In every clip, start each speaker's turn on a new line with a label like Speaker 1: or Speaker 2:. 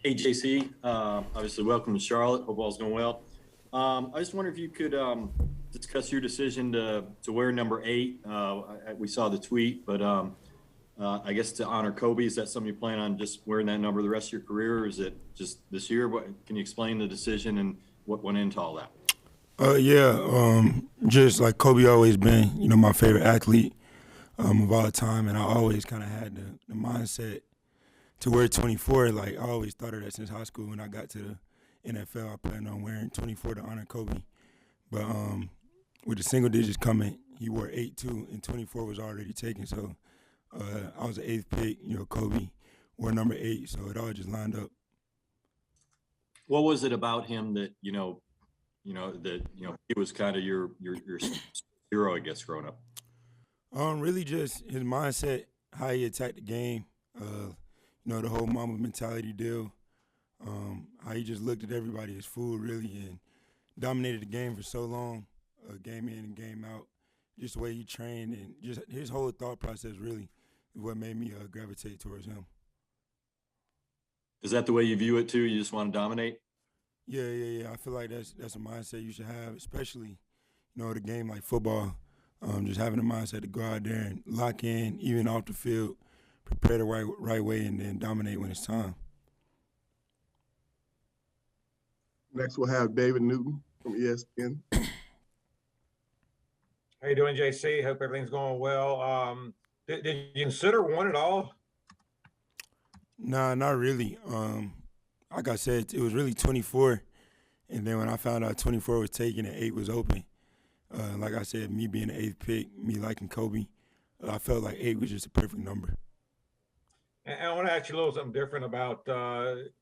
Speaker 1: Hey, JC. Obviously, welcome to Charlotte. Hope all's going well. I just wonder if you could discuss your decision to wear number 8. We saw the tweet, but I guess to honor Kobe, is that something you plan on just wearing that number the rest of your career, or is it just this year? Can you explain the decision and what went into all that?
Speaker 2: Just like Kobe always been, my favorite athlete of all time, and I always kind of had the mindset to wear 24. Like I always thought of that since high school. When I got to the NFL, I planned on wearing 24 to honor Kobe. But with the single digits coming, he wore 8 too, and 24 was already taken. So I was the 8th pick. Kobe wore number 8, so it all just lined up.
Speaker 1: What was it about him that he was kind of your hero, I guess, growing up?
Speaker 2: Really just his mindset, how he attacked the game. The whole Mamba mentality deal. How he just looked at everybody as food, really, and dominated the game for so long, game in and game out. Just the way he trained and just his whole thought process really is what made me gravitate towards him.
Speaker 1: Is that the way you view it too? You just want to dominate?
Speaker 2: Yeah. I feel like that's a mindset you should have, especially, the game like football. Just having a mindset to go out there and lock in, even off the field, prepare the right way, and then dominate when it's time.
Speaker 3: Next, we'll have David Newton from ESPN.
Speaker 4: How you doing, JC? Hope everything's going well. Did you consider one at all?
Speaker 2: Nah, not really. Like I said, it was really 24, and then when I found out 24 was taken and 8 was open, like I said, me being the 8th pick, me liking Kobe, I felt like 8 was just a perfect number.
Speaker 4: And I want to ask you a little something different about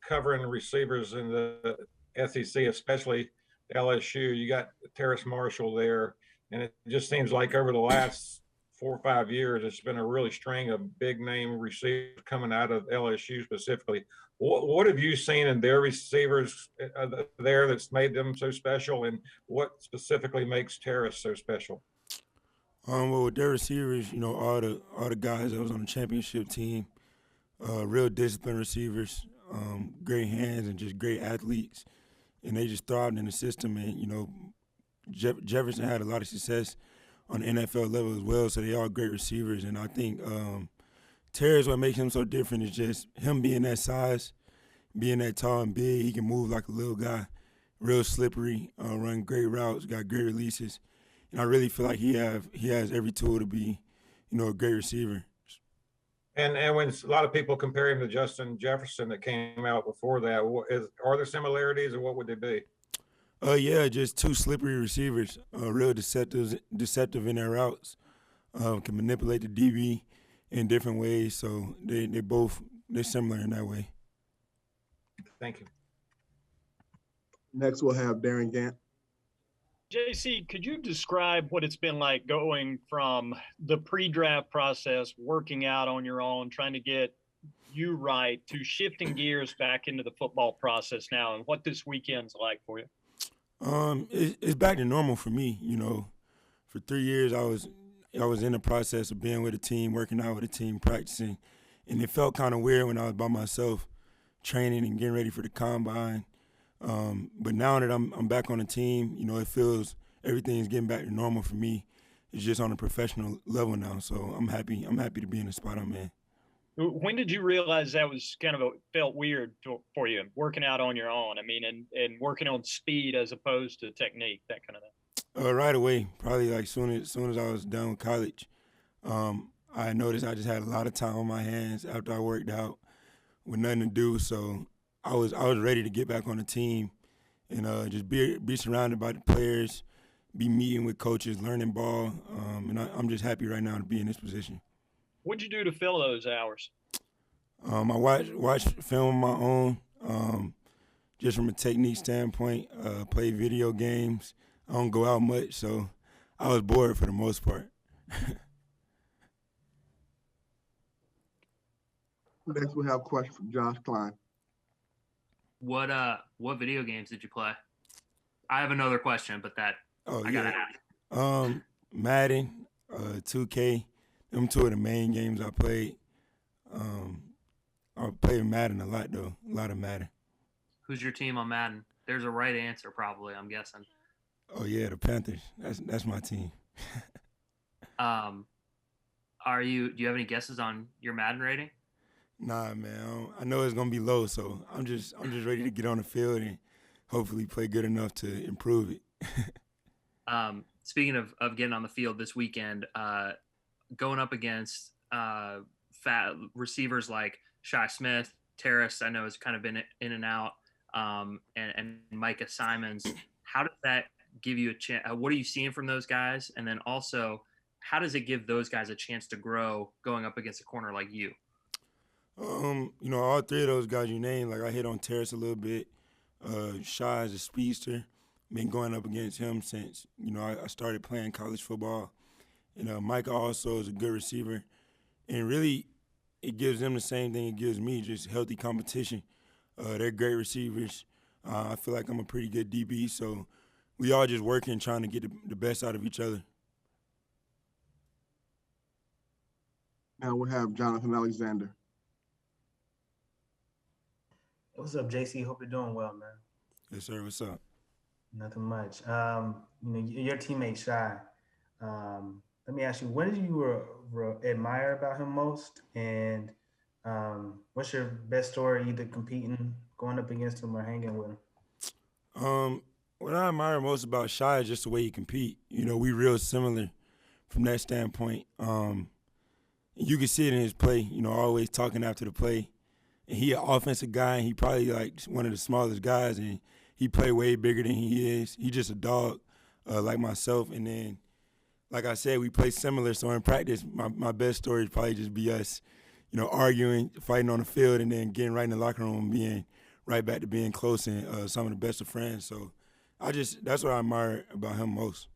Speaker 4: covering receivers in the SEC, especially LSU. You got Terrace Marshall there, and it just seems like over the last 4 or 5 years, it's been a really string of big name receivers coming out of LSU specifically. What have you seen in their receivers there that's made them so special, and what specifically makes Terrace so special?
Speaker 2: Well, with their receivers, all the guys that was on the championship team, real disciplined receivers, great hands, and just great athletes, and they just thrived in the system. And Jefferson had a lot of success on the NFL level as well, so they all great receivers. And I think Terrace, what makes him so different is just him being that size, being that tall and big. He can move like a little guy, real slippery, run great routes, got great releases. And I really feel like he has every tool to be, a great receiver.
Speaker 4: And when a lot of people compare him to Justin Jefferson that came out before that, are there similarities, or what would they be?
Speaker 2: Yeah, just two slippery receivers, real deceptive in their routes, can manipulate the DB in different ways. So they're similar in that way.
Speaker 4: Thank you.
Speaker 3: Next, we'll have Darren Gant.
Speaker 5: JC, could you describe what it's been like going from the pre-draft process, working out on your own, trying to get you right, to shifting gears back into the football process now, and what this weekend's like for you?
Speaker 2: It's back to normal for me. For 3 years I was in the process of being with a team, working out with a team, practicing, and it felt kind of weird when I was by myself, training and getting ready for the combine. But now that I'm back on the team, it feels everything's getting back to normal for me. It's just on a professional level now, so I'm happy to be in the spot I'm in.
Speaker 5: When did you realize that was felt weird for you, working out on your own? I mean, and working on speed as opposed to technique, that kind of thing.
Speaker 2: Right away, probably like soon as I was done with college, I noticed I just had a lot of time on my hands after I worked out with nothing to do. So I was ready to get back on the team and just be surrounded by the players, be meeting with coaches, learning ball, and I'm just happy right now to be in this position.
Speaker 5: What'd you do to fill those hours?
Speaker 2: I watch film on my own, just from a technique standpoint, play video games. I don't go out much, so I was bored for the most part.
Speaker 3: Next, we'll have a question from Josh Klein.
Speaker 6: What video games did you play? I have another question, but I gotta ask.
Speaker 2: Madden, 2K. Them two are the main games I played. I played Madden a lot though, a lot of Madden.
Speaker 6: Who's your team on Madden? There's a right answer, probably. I'm guessing.
Speaker 2: Oh yeah, the Panthers. That's my team.
Speaker 6: Do you have any guesses on your Madden rating?
Speaker 2: Nah, man. I know it's gonna be low, so I'm just ready to get on the field and hopefully play good enough to improve it.
Speaker 6: Speaking of getting on the field this weekend, going up against fat receivers like Shi Smith, Terrace, I know has kind of been in and out, and Micah Simons. How does that give you a chance? What are you seeing from those guys? And then also, how does it give those guys a chance to grow going up against a corner like you?
Speaker 2: All three of those guys you named, like I hit on Terrace a little bit. Shy is a speedster. Been going up against him since, I started playing college football. And Micah also is a good receiver. And really, it gives them the same thing it gives me, just healthy competition. They're great receivers. I feel like I'm a pretty good DB, so we all just working, trying to get the best out of each other.
Speaker 3: Now we'll have Jonathan Alexander.
Speaker 7: What's up, Jaycee? Hope you're doing well, man.
Speaker 2: Yes, sir. What's up?
Speaker 7: Nothing much. Your teammate Shy. Let me ask you, what did you admire about him most, and what's your best story, either competing, going up against him, or hanging with him?
Speaker 2: What I admire most about Shy is just the way he compete. We real similar from that standpoint. You can see it in his play. Always talking after the play. And he an offensive guy, and he probably like one of the smallest guys, and he play way bigger than he is. He just a dog, like myself. And then, like I said, we play similar. So in practice, my best story would probably just be us, arguing, fighting on the field, and then getting right in the locker room and being right back to being close and some of the best of friends. So that's what I admire about him most.